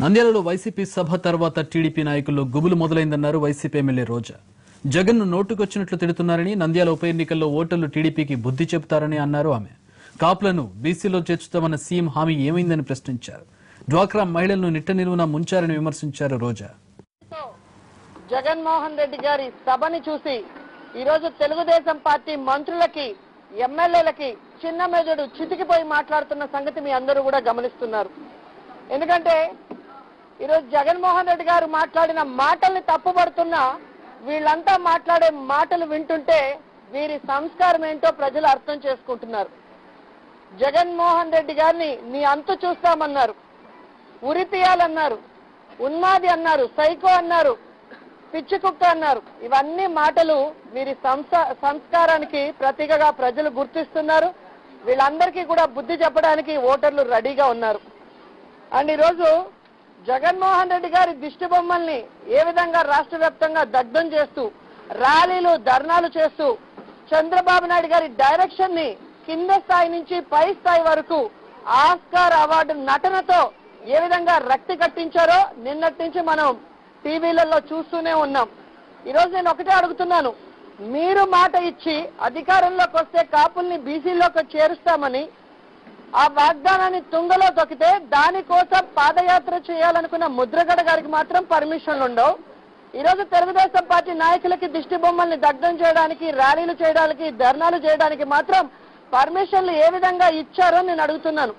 నంద్యాలలో వైసీపీ సభ తర్వాత టీడీపీ నాయకుల్లో గుబులు మొదలైందన్నారు వైసీపీ ఎమ్మెల్యే రోజా. జగన్ను నోటుకొచ్చినట్లు తిడుతున్నారని, నంద్యాల ఉప ఎన్నికల్లో ఓటర్లు టీడీపీకి బుద్ధి చెబుతారని అన్నారు ఆమె. కాపులను బీసీలో చేర్చుతామన్న సీఎం హామీ ఏమైందని ప్రశ్నించారు. డ్వాక్రా మహిళలను నిట్ట నిలువునా ముంచారని విమర్శించారు రోజా. జగన్మోహన్ రెడ్డి గారి సభని చూసి ఈరోజు తెలుగుదేశం పార్టీ మంత్రులకి, ఎమ్మెల్యేలకి చిన్న మెదడు చితికిపోయి మాట్లాడుతున్న సంగతి మీ అందరూ కూడా గమనిస్తున్నారు. ఎందుకంటే ఈరోజు జగన్మోహన్ రెడ్డి గారు మాట్లాడిన మాటల్ని తప్పుపడుతున్నా వీళ్ళంతా మాట్లాడే మాటలు వింటుంటే వీరి సంస్కారం ఏంటో ప్రజలు అర్థం చేసుకుంటున్నారు. జగన్మోహన్ రెడ్డి గారిని నీ అంతు చూస్తామన్నారు, ఉరి తీయాలన్నారు, ఉన్మాది అన్నారు, సైకో అన్నారు, పిచ్చి కుక్క అన్నారు. ఇవన్నీ మాటలు వీరి సంస్కారానికి ప్రతీకగా ప్రజలు గుర్తిస్తున్నారు. వీళ్ళందరికీ కూడా బుద్ధి చెప్పడానికి ఓటర్లు రెడీగా ఉన్నారు. అండ్ ఈరోజు జగన్మోహన్ రెడ్డి గారి దిష్టి బొమ్మల్ని ఏ విధంగా రాష్ట్ర వ్యాప్తంగా దగ్ధం చేస్తూ, ర్యాలీలు, ధర్నాలు చేస్తూ, చంద్రబాబు నాయుడు గారి డైరెక్షన్ ని కింద స్థాయి నుంచి పై స్థాయి వరకు ఆస్కార్ అవార్డు నటనతో ఏ విధంగా రక్తి కట్టించారో నిన్నటి నుంచి మనం టీవీలలో చూస్తూనే ఉన్నాం. ఈరోజు నేను ఒకటే అడుగుతున్నాను, మీరు మాట ఇచ్చి అధికారంలోకి వస్తే కాపుల్ని బీసీలోకి చేరుస్తామని ఆ వాగ్దానాన్ని తుంగలో తొక్కితే దానికోసం పాదయాత్ర చేయాలనుకున్న ముద్రగడ గారికి మాత్రం పర్మిషన్లు ఉండవు. ఈరోజు తెలుగుదేశం పార్టీ నాయకులకి దిష్టి బొమ్మల్ని దగ్ధం చేయడానికి, ర్యాలీలు చేయడానికి, ధర్నాలు చేయడానికి మాత్రం పర్మిషన్లు ఏ విధంగా ఇచ్చారో నేను అడుగుతున్నాను.